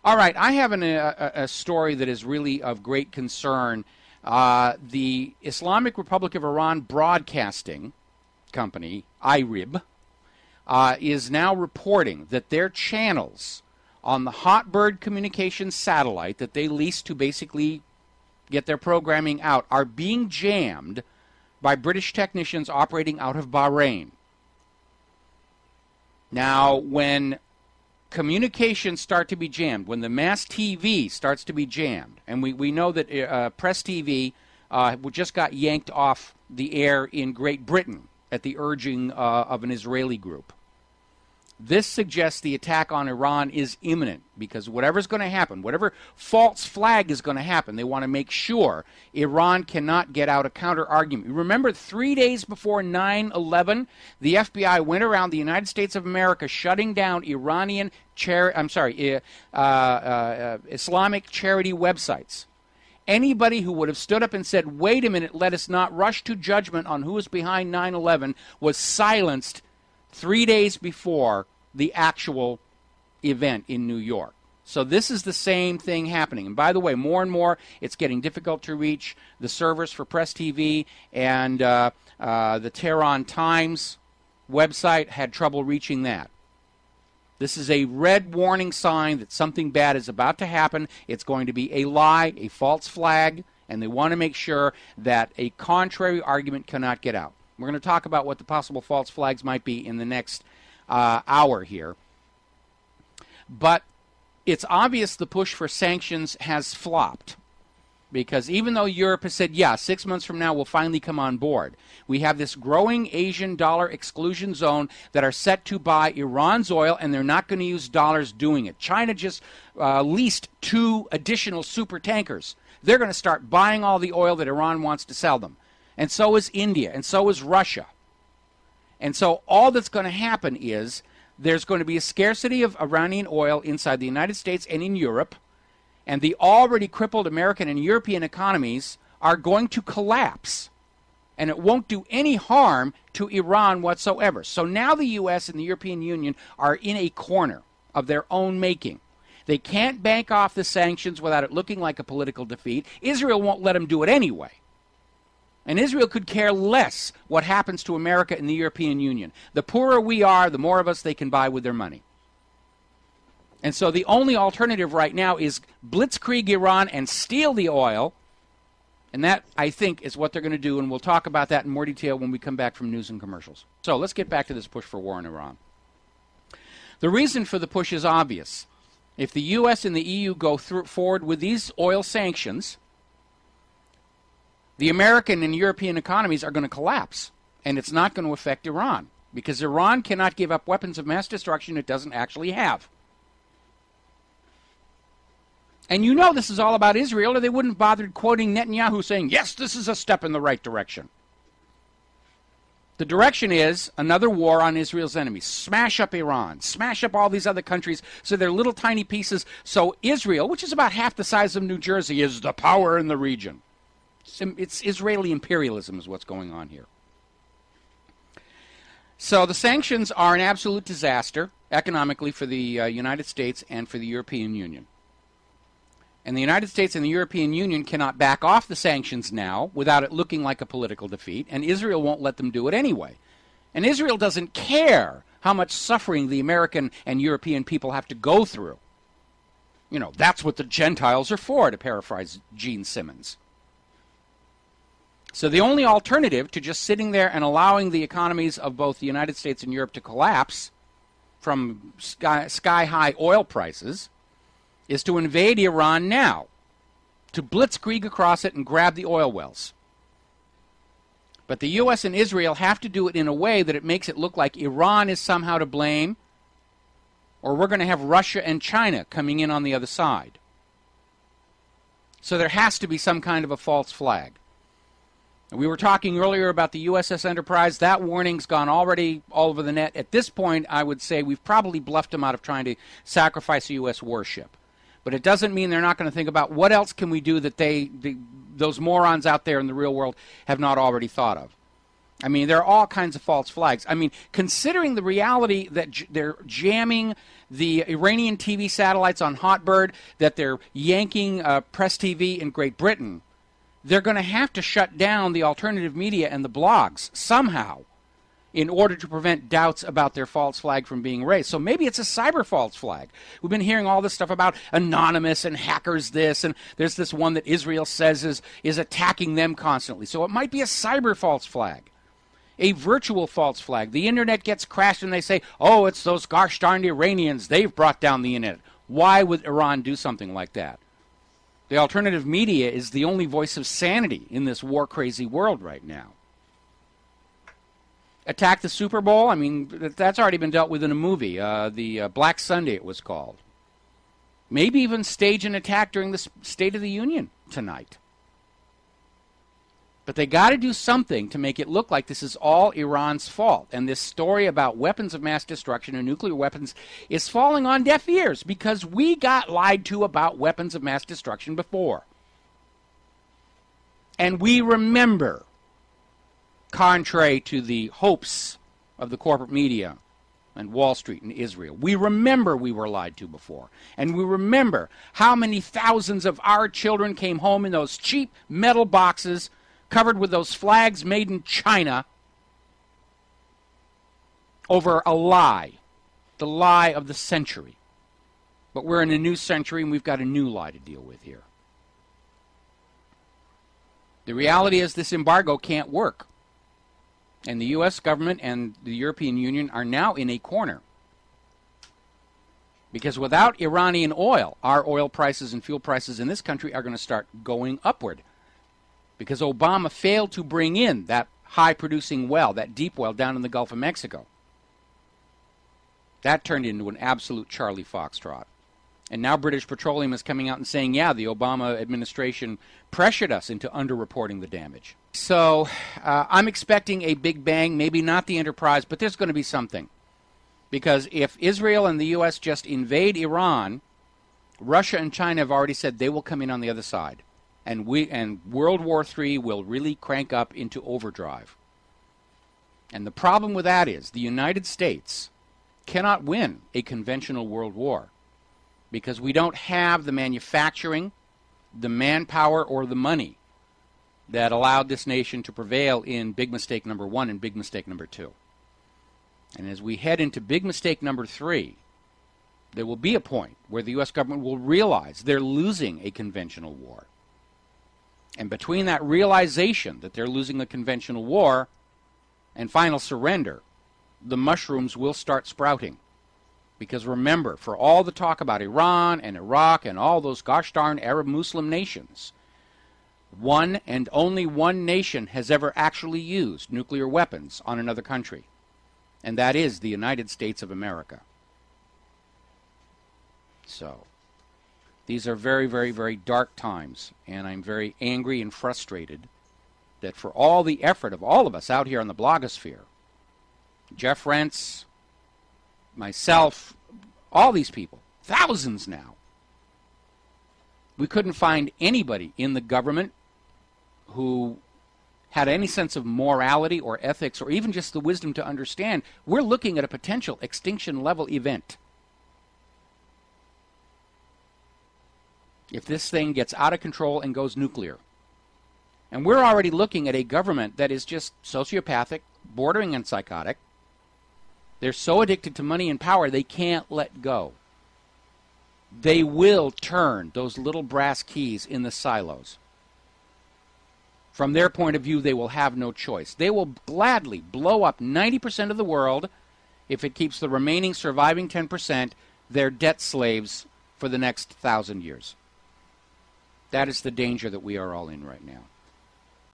All right, I have a story that is really of great concern. The Islamic Republic of Iran Broadcasting Company, IRIB, is now reporting that their channels on the Hotbird communications satellite that they lease to basically get their programming out are being jammed by British technicians operating out of Bahrain. Now, when communications start to be jammed, when the mass TV starts to be jammed, and we know that Press TV just got yanked off the air in Great Britain at the urging of an Israeli group. This suggests the attack on Iran is imminent because whatever's going to happen, whatever false flag is going to happen, they want to make sure Iran cannot get out a counter-argument. Remember, 3 days before 9/11, the FBI went around the United States of America shutting down Islamic charity websites. Anybody who would have stood up and said, wait a minute, let us not rush to judgment on who is behind 9/11 was silenced 3 days before the actual event in New York. So this is the same thing happening. And by the way, more and more, it's getting difficult to reach the servers for Press TV, and the Tehran Times website had trouble reaching that. This is a red warning sign that something bad is about to happen. It's going to be a lie, a false flag, and they want to make sure that a contrary argument cannot get out. We're going to talk about what the possible false flags might be in the next hour here. But it's obvious the push for sanctions has flopped. Because even though Europe has said, yeah, 6 months from now we'll finally come on board, we have this growing Asian dollar exclusion zone that are set to buy Iran's oil, and they're not going to use dollars doing it. China just leased 2 additional super tankers. They're going to start buying all the oil that Iran wants to sell them. And so is India, and so is Russia. And so all that's going to happen is there's going to be a scarcity of Iranian oil inside the United States and in Europe, and the already crippled American and European economies are going to collapse. And it won't do any harm to Iran whatsoever. So now the U.S. and the European Union are in a corner of their own making. They can't bank off the sanctions without it looking like a political defeat. Israel won't let them do it anyway. And Israel could care less what happens to America and the European Union. The poorer we are, the more of us they can buy with their money. And so the only alternative right now is blitzkrieg Iran and steal the oil. And that, I think, is what they're going to do. And we'll talk about that in more detail when we come back from news and commercials. So let's get back to this push for war in Iran. The reason for the push is obvious. If the U.S. and the EU go forward with these oil sanctions, the American and European economies are going to collapse, and it's not going to affect Iran, because Iran cannot give up weapons of mass destruction it doesn't actually have. And you know this is all about Israel, or they wouldn't bother quoting Netanyahu saying, yes, this is a step in the right direction. The direction is another war on Israel's enemies. Smash up Iran. Smash up all these other countries so they're little tiny pieces. So Israel, which is about half the size of New Jersey, is the power in the region. It's Israeli imperialism is what's going on here. So the sanctions are an absolute disaster economically for the United States and for the European Union. And the United States and the European Union cannot back off the sanctions now without it looking like a political defeat, and Israel won't let them do it anyway. And Israel doesn't care how much suffering the American and European people have to go through. You know, that's what the Gentiles are for, to paraphrase Gene Simmons. So the only alternative to just sitting there and allowing the economies of both the United States and Europe to collapse from sky-high oil prices is to invade Iran now, to blitzkrieg across it and grab the oil wells. But the U.S. and Israel have to do it in a way that it makes it look like Iran is somehow to blame, or we're going to have Russia and China coming in on the other side. So there has to be some kind of a false flag. We were talking earlier about the USS Enterprise. That warning's gone already all over the net. At this point, I would say we've probably bluffed them out of trying to sacrifice a U.S. warship. But it doesn't mean they're not going to think about what else can we do that those morons out there in the real world have not already thought of. I mean, there are all kinds of false flags. I mean, considering the reality that they're jamming the Iranian TV satellites on Hotbird, that they're yanking Press TV in Great Britain, they're going to have to shut down the alternative media and the blogs somehow in order to prevent doubts about their false flag from being raised. So maybe it's a cyber false flag. We've been hearing all this stuff about anonymous and hackers this, and there's this one that Israel says is attacking them constantly. So it might be a cyber false flag, a virtual false flag. The internet gets crashed and they say, oh, it's those gosh darned Iranians. They've brought down the internet. Why would Iran do something like that? The alternative media is the only voice of sanity in this war-crazy world right now. Attack the Super Bowl? I mean, that's already been dealt with in a movie. The Black Sunday, it was called. Maybe even stage an attack during the State of the Union tonight. But they got to do something to make it look like this is all Iran's fault. And this story about weapons of mass destruction and nuclear weapons is falling on deaf ears because we got lied to about weapons of mass destruction before. And we remember, contrary to the hopes of the corporate media and Wall Street and Israel, we remember we were lied to before. And we remember how many thousands of our children came home in those cheap metal boxes covered with those flags made in China over a lie, the lie of the century. But we're in a new century and we've got a new lie to deal with here. The reality is this embargo can't work. And the U.S. government and the European Union are now in a corner. Because without Iranian oil, our oil prices and fuel prices in this country are going to start going upward. Because Obama failed to bring in that high-producing well, that deep well down in the Gulf of Mexico. That turned into an absolute Charlie Foxtrot. And now British Petroleum is coming out and saying, yeah, the Obama administration pressured us into underreporting the damage. So I'm expecting a big bang, maybe not the Enterprise, but there's going to be something. Because if Israel and the U.S. just invade Iran, Russia and China have already said they will come in on the other side. And World War III will really crank up into overdrive. And the problem with that is the United States cannot win a conventional world war because we don't have the manufacturing, the manpower, or the money that allowed this nation to prevail in big mistake number 1 and big mistake number 2. And as we head into big mistake number 3, there will be a point where the U.S. government will realize they're losing a conventional war. And between that realization that they're losing a conventional war and final surrender, the mushrooms will start sprouting. Because remember, for all the talk about Iran and Iraq and all those gosh darn Arab Muslim nations, one and only one nation has ever actually used nuclear weapons on another country. And that is the United States of America. So these are very, very, very dark times, and I'm very angry and frustrated that for all the effort of all of us out here on the blogosphere, Jeff Rentz, myself, all these people, thousands now, we couldn't find anybody in the government who had any sense of morality or ethics or even just the wisdom to understand we're looking at a potential extinction level event. If this thing gets out of control and goes nuclear. And we're already looking at a government that is just sociopathic, bordering on psychotic. They're so addicted to money and power they can't let go. They will turn those little brass keys in the silos. From their point of view, they will have no choice. They will gladly blow up 90% of the world if it keeps the remaining surviving 10% their debt slaves for the next 1,000 years. That is the danger that we are all in right now.